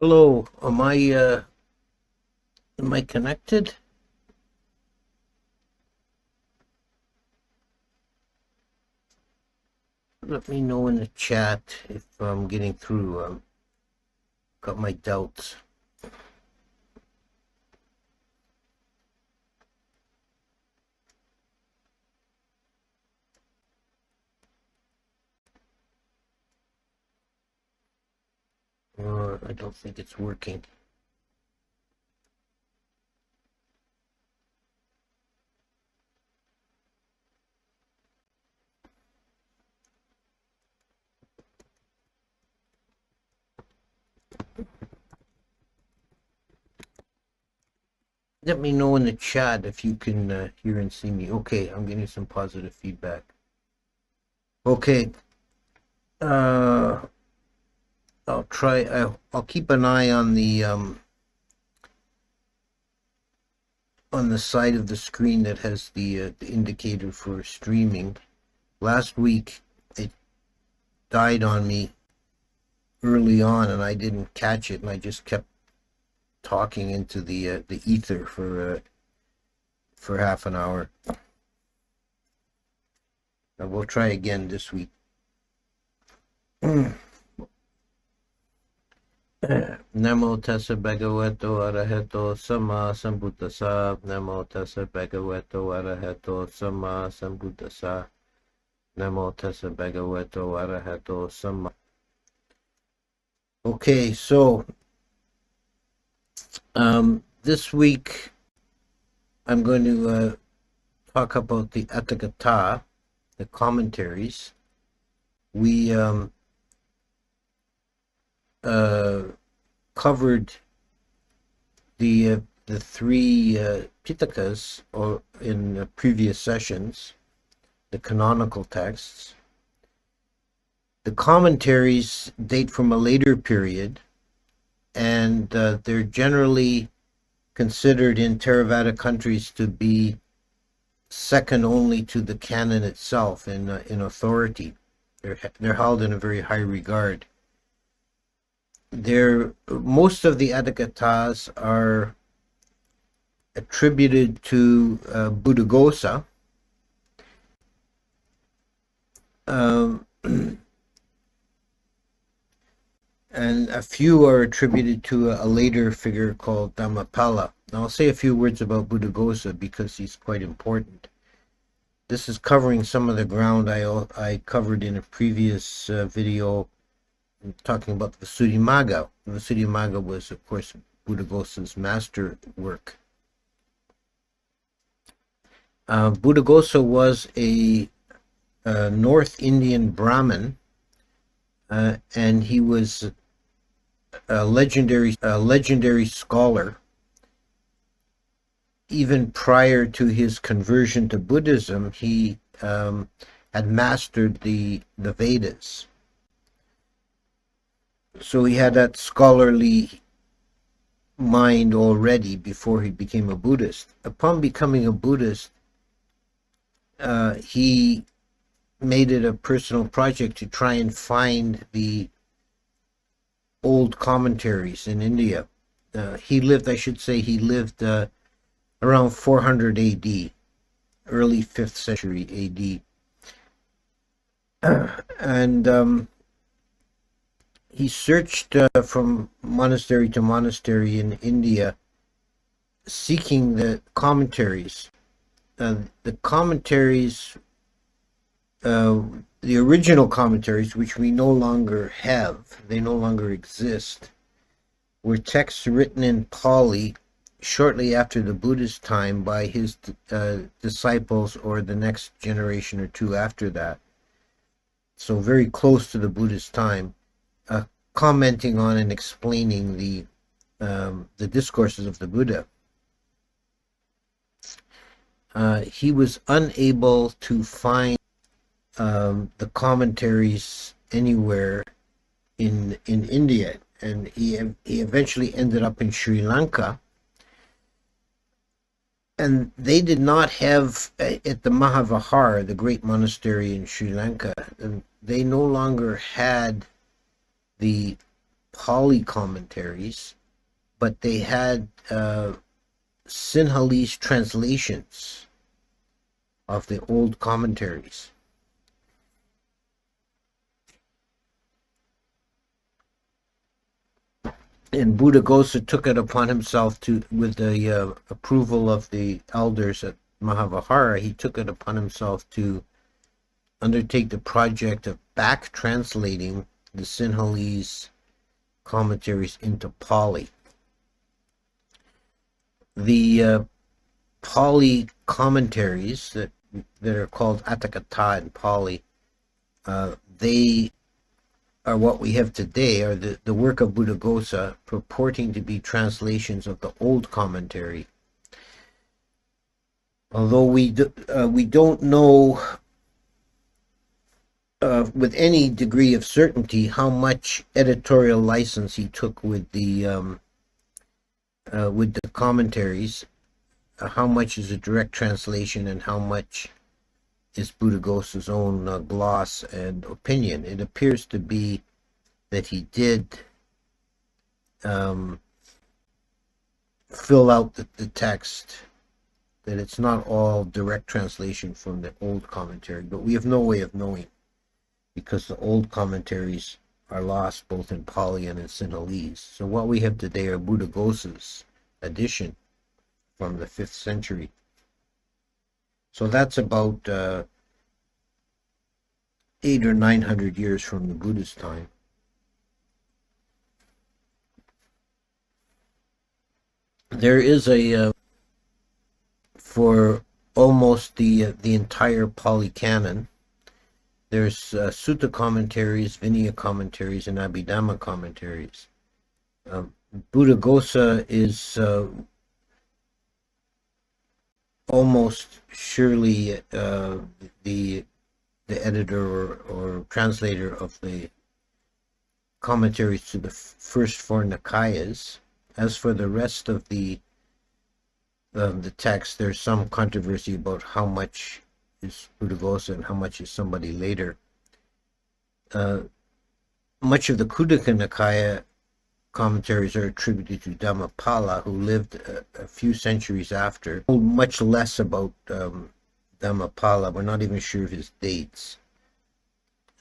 Hello, am I connected? Let me know in the chat if I'm getting through. Got my doubts. I don't think it's working. Let me know in the chat if you can hear and see me. Okay, I'm getting some positive feedback. Okay. I'll try. I'll keep an eye on the side of the screen that has the indicator for streaming. Last week it died on me early on, and I didn't catch it, and I just kept talking into the ether for half an hour. And we'll try again this week. Namo tassa bhagavato arahato sama sambuddhassa. Namo tassa bhagavato arahato sama sambuddhassa. Namo tassa bhagavato arahato sama. Okay, so this week I'm going to talk about the Atthakatthā, the commentaries. We covered the three pitakas or in previous sessions, the canonical texts. The commentaries date from a later period, and they're generally considered in Theravada countries to be second only to the canon itself in authority. They're held in a very high regard. Most of the Atthakatthās are attributed to Buddhaghosa. And a few are attributed to a later figure called Dhammapala. Now I'll say a few words about Buddhaghosa because he's quite important. This is covering some of the ground I covered in a previous video talking about the Visuddhimagga. The Visuddhimagga was, of course, Buddhaghosa's master work. Buddhaghosa was a North Indian Brahmin, and he was a legendary scholar. Even prior to his conversion to Buddhism, he had mastered the Vedas. So he had that scholarly mind already before he became a Buddhist. Upon becoming a Buddhist, he made it a personal project to try and find the old commentaries in India. He lived around 400 AD, early 5th century AD. And he searched from monastery to monastery in India, seeking the commentaries. The commentaries, the original commentaries, which we no longer have, they no longer exist, were texts written in Pali shortly after the Buddha's time by his disciples or the next generation or two after that. So very close to the Buddha's time, commenting on and explaining the discourses of the Buddha. He was unable to find the commentaries anywhere in India, and he eventually ended up in Sri Lanka. And they did not have, at the Mahavihar, the great monastery in Sri Lanka, they no longer had the Pali commentaries, but they had Sinhalese translations of the old commentaries. And Buddhaghosa took it upon himself to, with the approval of the elders at Mahavihara, he took it upon himself to undertake the project of back translating the Sinhalese commentaries into Pali. The Pali commentaries that are called Atthakatthā in Pali, they are what we have today, are the work of Buddhaghosa, purporting to be translations of the old commentary. Although we don't know with any degree of certainty how much editorial license he took with the commentaries, how much is a direct translation and how much is Buddhaghosa's own gloss and opinion. It appears to be that he did fill out the text, that it's not all direct translation from the old commentary, but we have no way of knowing because the old commentaries are lost both in Pali and in Sinhalese. So what we have today are Buddhaghosa's edition from the 5th century. So that's about 800 or 900 years from the Buddha's time. There is for almost the entire Pali Canon, there's Sutta commentaries, Vinaya commentaries, and Abhidhamma commentaries. Buddhaghosa is almost surely the editor or translator of the commentaries to the first 4 Nikayas. As for the rest of the text, there's some controversy about how much is Buddhaghosa and how much is somebody later. Much of the Khuddaka Nikaya commentaries are attributed to Dhammapala, who lived a few centuries after. Much less about Dhammapala. We're not even sure of his dates,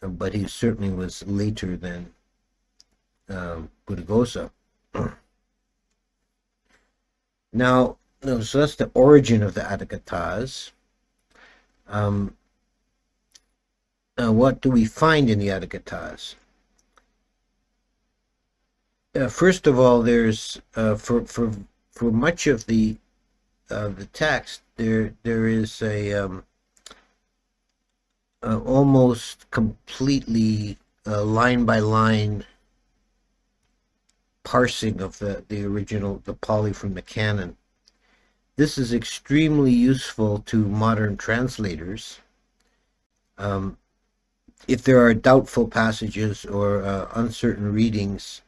but he certainly was later than Buddhaghosa. Now, so that's the origin of the Atthakatthās. What do we find in the Atthakatthās? First of all, there's for much of the text, there is a almost completely line by line parsing of the original, the Pali from the canon. This is extremely useful to modern translators. If there are doubtful passages or uncertain readings,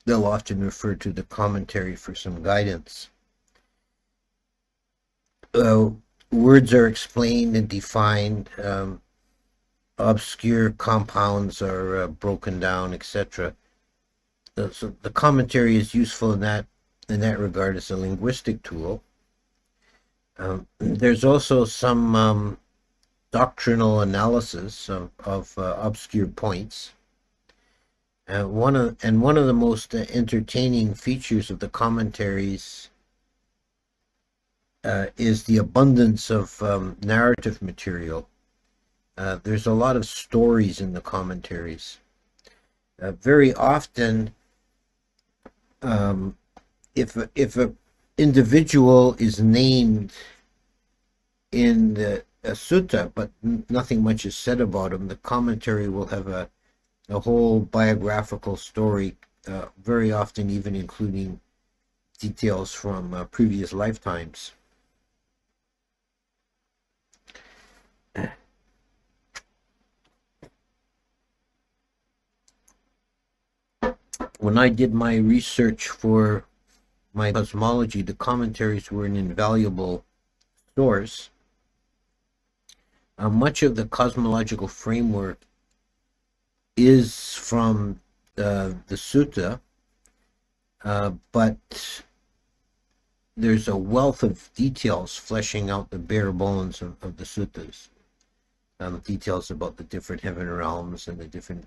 they'll often refer to the commentary for some guidance. Words are explained and defined, obscure compounds are broken down, etc. So the commentary is useful in that regard as a linguistic tool. There's also some doctrinal analysis of obscure points. One of the most entertaining features of the commentaries is the abundance of narrative material. There's a lot of stories in the commentaries. Very often, if an individual is named in a sutta, but nothing much is said about him, the commentary will have a whole biographical story, very often even including details from previous lifetimes. When I did my research for my cosmology, the commentaries were an invaluable source. Much of the cosmological framework is from the sutta, but there's a wealth of details fleshing out the bare bones of the suttas. Details about the different heaven realms and the different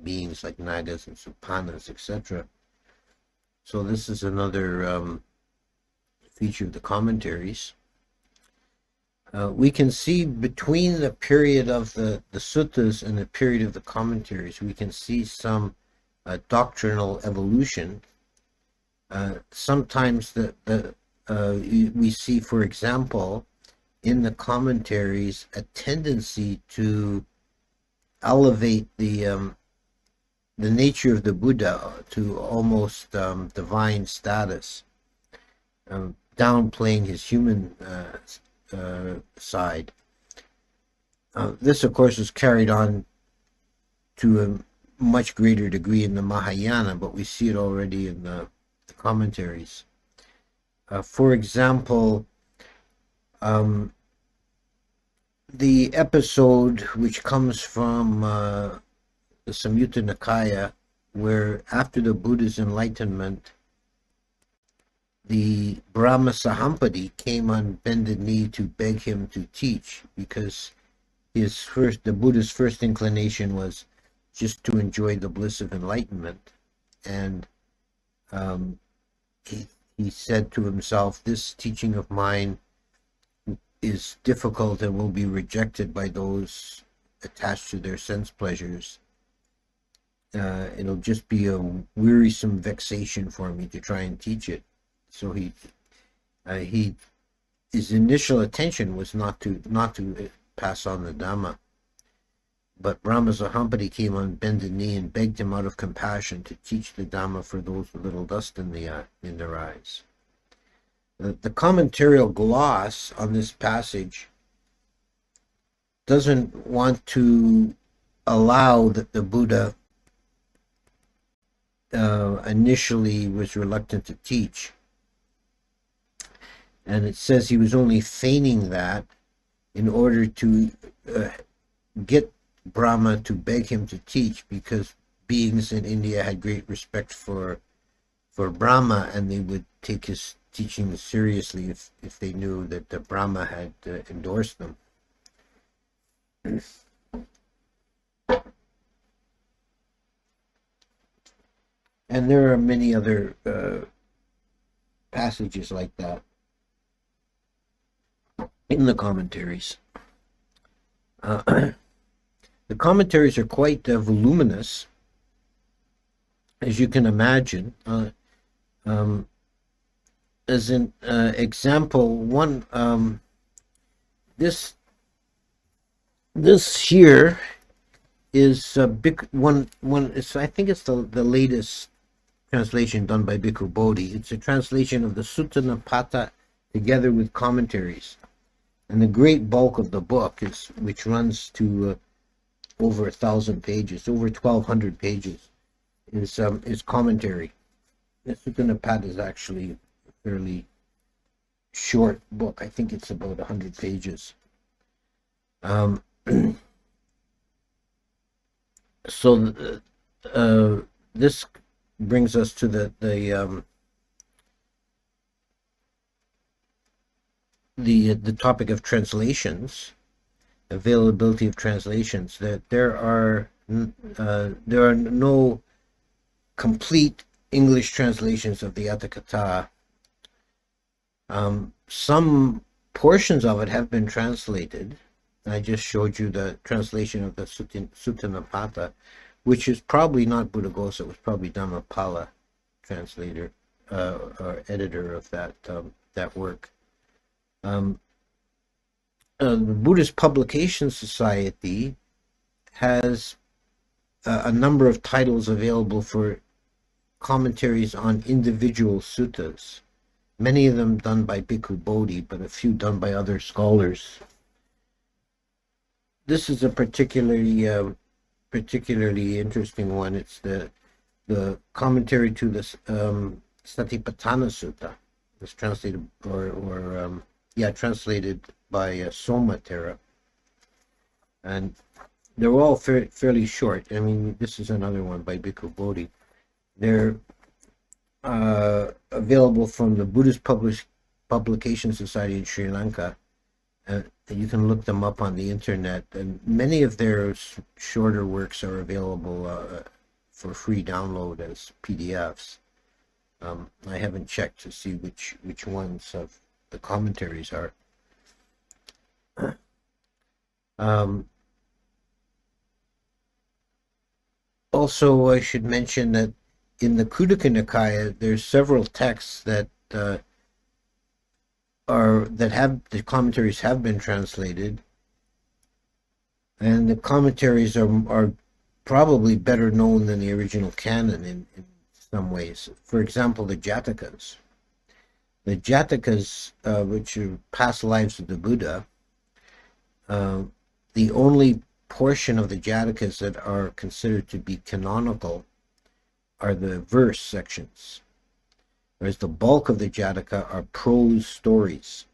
beings like nagas and supanas, etc. So this is another feature of the commentaries. We can see between the period of the suttas and the period of the commentaries, we can see some doctrinal evolution. Sometimes we see, for example, in the commentaries, a tendency to elevate the nature of the Buddha to almost divine status, downplaying his human side. This, of course, is carried on to a much greater degree in the Mahayana, but we see it already in the commentaries. For example, the episode which comes from the Samyutta Nikaya, where after the Buddha's enlightenment, the Brahma Sahampati came on bended knee to beg him to teach, because the Buddha's first inclination was just to enjoy the bliss of enlightenment. And he said to himself, this teaching of mine is difficult and will be rejected by those attached to their sense pleasures. It'll just be a wearisome vexation for me to try and teach it. So his initial attention was not to pass on the Dhamma. But Brahma Sahampati came on bended knee and begged him out of compassion to teach the Dhamma for those with little dust in their eyes. The commentarial gloss on this passage doesn't want to allow that the Buddha initially was reluctant to teach. And it says he was only feigning that in order to get Brahma to beg him to teach, because beings in India had great respect for Brahma, and they would take his teaching seriously if they knew that the Brahma had endorsed them. And there are many other passages like that in the commentaries. The commentaries are quite voluminous, as you can imagine. As an example, this here is a big one. I think it's the latest translation done by Bhikkhu Bodhi. It's a translation of the Sutta Nipata together with commentaries, and the great bulk of the book which runs to over 1,000 pages, over 1,200 pages, is commentary. The Sutta Nipata is actually a fairly short book. I think it's about 100 pages. So this brings us to the topic of translations, availability of translations. That there are no complete English translations of the Atthakatthā. Some portions of it have been translated. I just showed you the translation of the Sutta Nipata, which is probably not Buddhaghosa. It was probably Dhammapala, translator or editor of that work. The Buddhist Publication Society has a number of titles available for commentaries on individual suttas, many of them done by Bhikkhu Bodhi, but a few done by other scholars. This is a particularly interesting one. It's the commentary to the Satipatthana Sutta. It's translated translated by Somatera, and they're all fairly short. I mean, this is another one by Bhikkhu Bodhi. They're available from the Buddhist Publication Society in Sri Lanka. You can look them up on the internet, and many of their shorter works are available for free download as PDFs. I haven't checked to see which ones of the commentaries are. Also, I should mention that in the Khuddaka Nikaya, there's several texts that the commentaries have been translated, and the commentaries are probably better known than the original canon in some ways. For example, the Jatakas. The Jatakas, which are past lives of the Buddha, the only portion of the Jatakas that are considered to be canonical are the verse sections, whereas the bulk of the Jataka are prose stories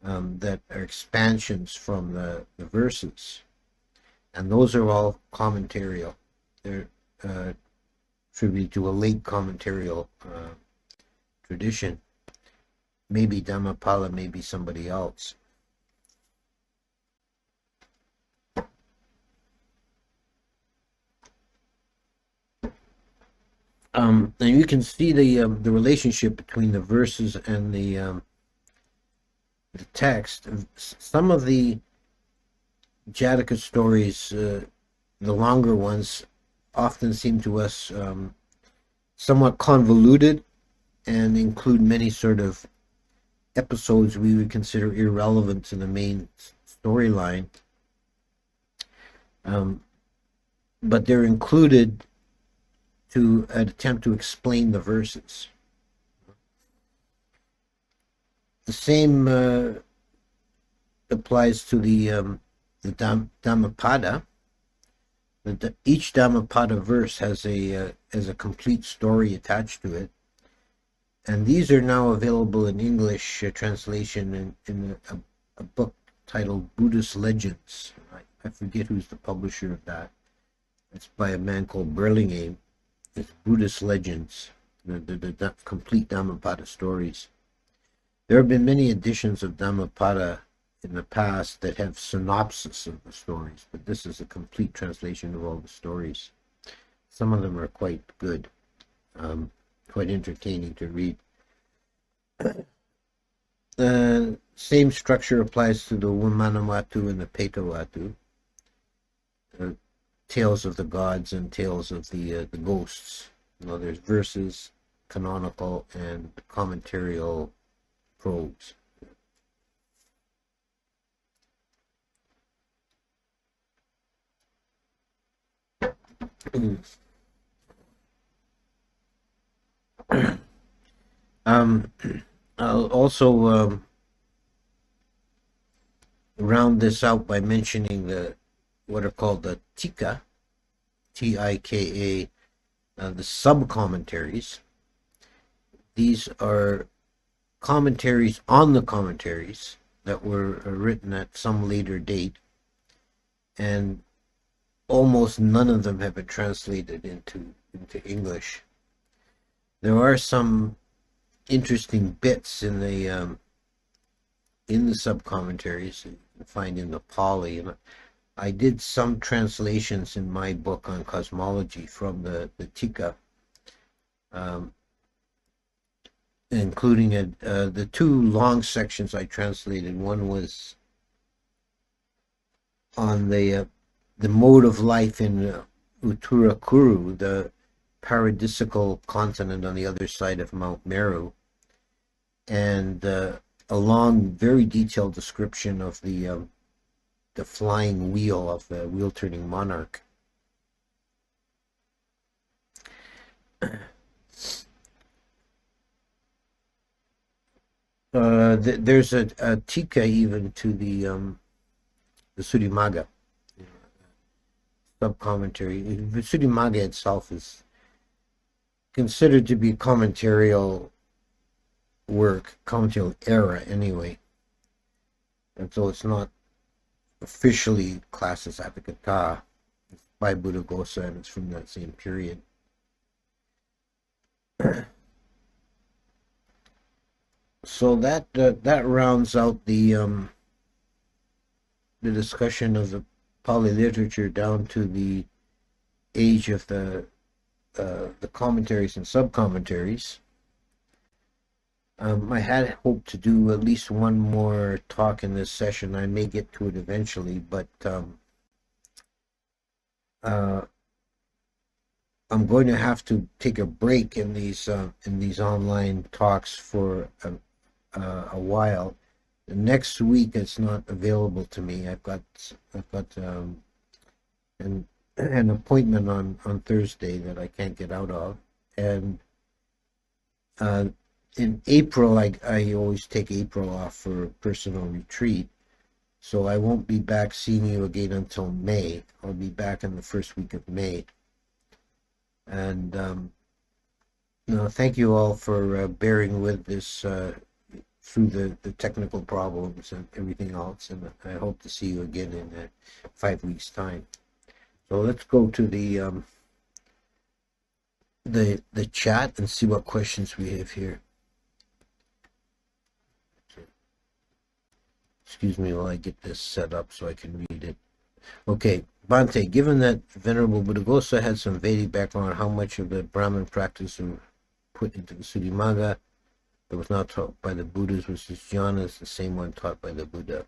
that are expansions from the verses, and those are all commentarial. They're attributed to a late commentarial tradition. Maybe Dhammapala, maybe somebody else. And you can see the relationship between the verses and the text. Some of the Jataka stories, the longer ones, often seem to us somewhat convoluted and include many sort of episodes we would consider irrelevant to the main storyline. But they're included to attempt to explain the verses. The same applies to the Dhammapada. Each Dhammapada verse has a complete story attached to it, and these are now available in English translation in a book titled Buddhist Legends. I forget who's the publisher of that. It's by a man called Burlingame. It's Buddhist Legends, the complete Dhammapada stories. There have been many editions of Dhammapada in the past that have synopsis of the stories, but this is a complete translation of all the stories. Some of them are quite good, quite entertaining to read. The same structure applies to the Wamanamatu and the Petawatu, tales of the gods and tales of the ghosts. There's verses, canonical, and commentarial prose. I'll also round this out by mentioning what are called the tika, Tika, the sub-commentaries. These are commentaries on the commentaries that were written at some later date, and almost none of them have been translated into English. There are some interesting bits in the sub-commentaries you can find in the Pali, and I did some translations in my book on cosmology from the Tika, including the two long sections I translated. One was on the mode of life in Uttarakuru, the paradisical continent on the other side of Mount Meru, and a long, very detailed description of the flying wheel of the wheel-turning monarch. There's a tika even to the Sudimagga sub-commentary. The Sudimagga itself is considered to be commentarial work, commentarial era anyway, and so it's not officially classed as Atthakatthā by Buddhaghosa, and it's from that same period. So that rounds out the discussion of the Pali literature down to the age of the commentaries and sub-commentaries. I had hoped to do at least one more talk in this session. I may get to it eventually, but I'm going to have to take a break in these online talks for a while. Next week it's not available to me. I've got an appointment on Thursday that I can't get out of, and in April I always take April off for a personal retreat, so I won't be back seeing you again until May. I'll be back in the first week of May. And thank you all for bearing with this through the technical problems and everything else, and I hope to see you again in 5 weeks' time. So let's go to the chat and see what questions we have here. Excuse me while I get this set up so I can read it. Okay, Bhante, given that Venerable Buddhaghosa had some Vedic background, how much of the Brahmin practice was put into the Suddhimagga that was not taught by the Buddhas was his jhanas, the same one taught by the Buddha?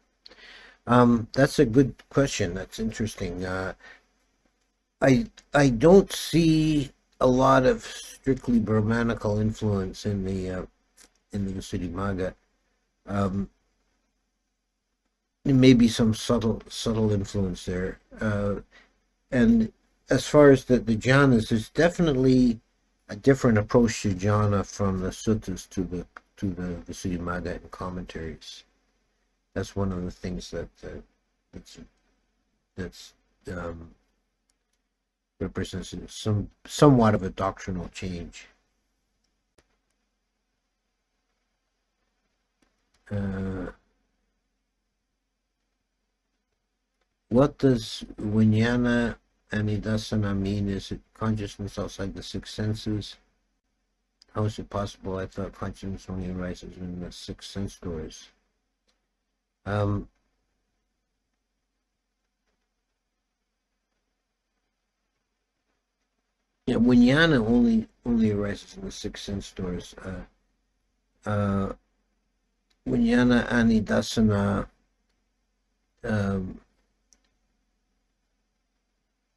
That's a good question. That's interesting. I don't see a lot of strictly Brahmanical influence in the Visuddhimagga. There may be some subtle influence there. And as far as the jhanas, there's definitely a different approach to jhana from the suttas to the Visuddhimagga and commentaries. That's one of the things that's represents somewhat of a doctrinal change. What does vijnana anidasana mean? Is it consciousness outside the six senses? How is it possible? I thought consciousness only arises in the six sense doors. Yeah, vijnana only arises in the six sense doors. Vijnana anidasana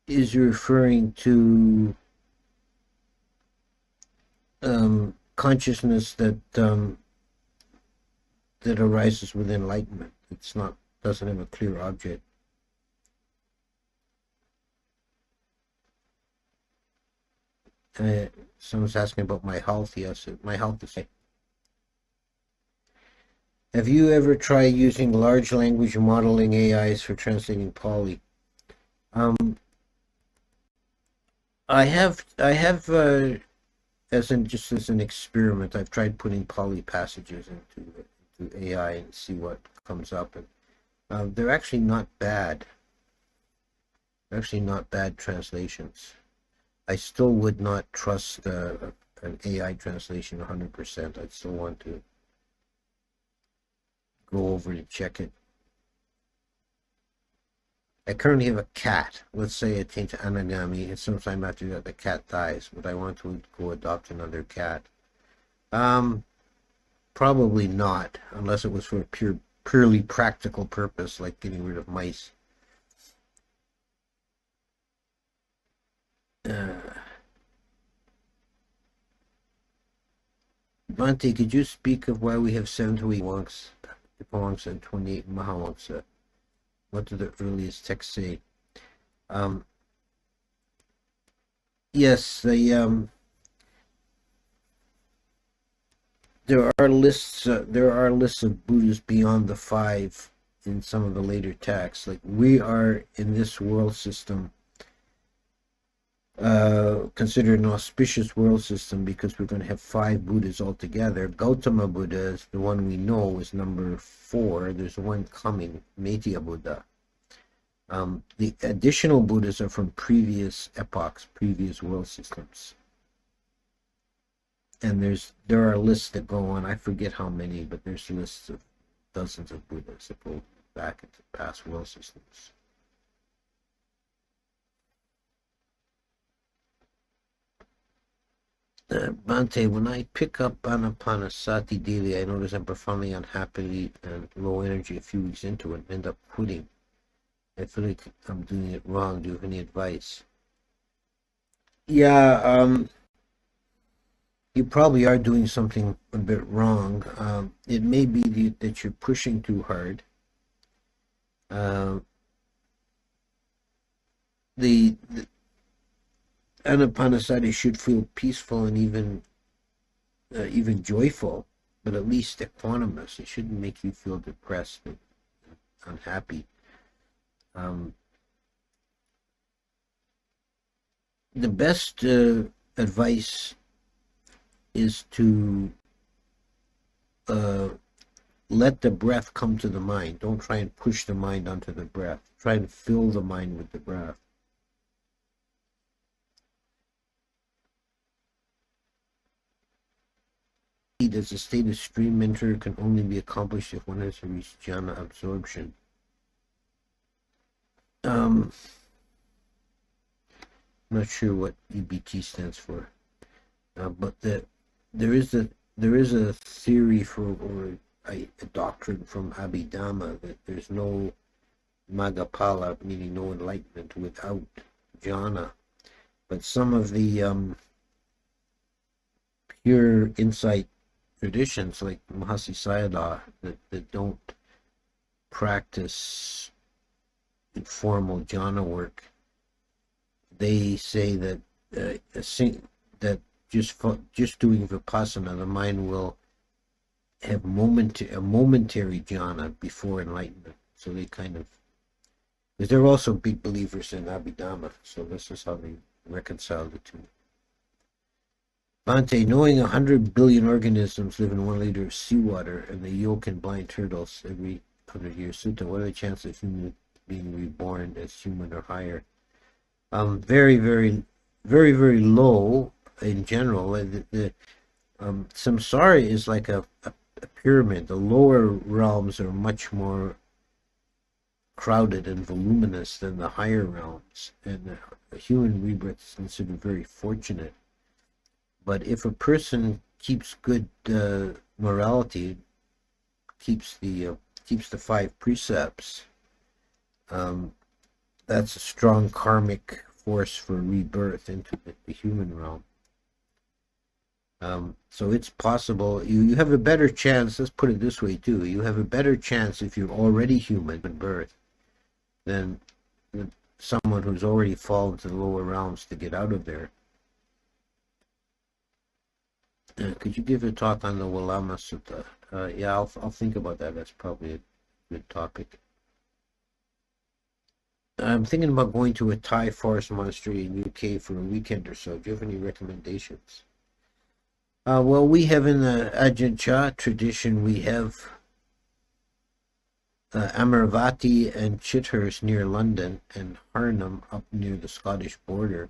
is referring to consciousness that arises with enlightenment. Doesn't have a clear object. Someone's asking about my health. Yes, my health is. Have you ever tried using large language modeling AIs for translating Pali? I have as an experiment, I've tried putting Pali passages into AI and see what comes up, and they're actually not bad. They're actually not bad translations. I still would not trust an AI translation 100%. I'd still want to go over to check it. I currently have a cat. Let's say it came to anagami, and sometime after that the cat dies, but I want to go adopt another cat. Probably not, unless it was for a purely practical purpose, like getting rid of mice. Bhante, could you speak of why we have 78 Wangsa and 28 Mahawangsa? What do the earliest texts say? Yes, there are lists. There are lists of Buddhas beyond the five in some of the later texts. Like, we are in this world system considered an auspicious world system because we're going to have 5 Buddhas altogether. Gautama Buddha is the one we know is number 4. There's one coming, Maitya Buddha. The additional Buddhas are from previous epochs, previous world systems. And there are lists that go on. I forget how many, but there's lists of dozens of Buddhas that go back into past world systems. Bhante, when I pick up Anapanasati daily, I notice I'm profoundly unhappy and low energy a few weeks into it and end up quitting. I feel like I'm doing it wrong. Do you have any advice? Yeah, you probably are doing something a bit wrong. It may be that you're pushing too hard. The Anapanasati should feel peaceful and even joyful, but at least equanimous. It shouldn't make you feel depressed and unhappy. The best advice is to let the breath come to the mind. Don't try and push the mind onto the breath. Try and fill the mind with the breath. As a state of stream enter can only be accomplished if one has reached jhana absorption. I'm not sure what EBT stands for, but there is a theory or a doctrine from Abhidhamma that there's no Maggaphala, meaning no enlightenment, without jhana. But some of the pure insight traditions, like Mahasi Sayadaw, that don't practice formal jhana work, they say that that just doing vipassana, the mind will have a momentary jhana before enlightenment. So they kind of, because they're also big believers in Abhidhamma, so this is how they reconcile the two. Bhante, knowing 100 billion organisms live in 1 liter of seawater and the yolk and blind turtles every 100 years, Sutta, what are the chances of human being reborn as human or higher? Very, very, very, very low in general. The samsara is like a pyramid. The lower realms are much more crowded and voluminous than the higher realms, and the human rebirth is considered very fortunate. But if a person keeps good morality, keeps the 5 precepts, that's a strong karmic force for rebirth into the human realm. So it's possible. You have a better chance, let's put it this way too, you have a better chance if you're already human at birth than someone who's already fallen to the lower realms to get out of there. Could you give a talk on the Walama Sutta? Yeah, I'll think about that. That's probably a good topic. I'm thinking about going to a Thai forest monastery in UK for a weekend or so. Do you have any recommendations? Well, we have in the Ajahn Chah tradition, we have Amaravati and Chithurst near London, and Harnham up near the Scottish border.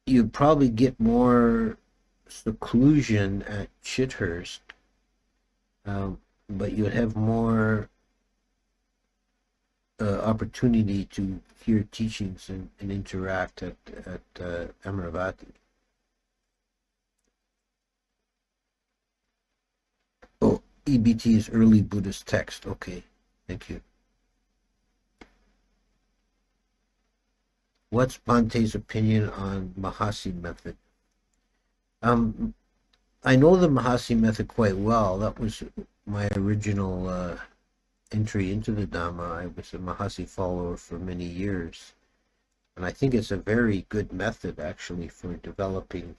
You'd probably get more seclusion at Chithurst, but you'd have more opportunity to hear teachings and interact at Amaravati. Oh, EBT is early Buddhist text. Okay, thank you. What's Bhante's opinion on Mahasi method? I know the Mahasi method quite well. That was my original entry into the Dhamma. I was a Mahasi follower for many years. And I think it's a very good method, actually, for developing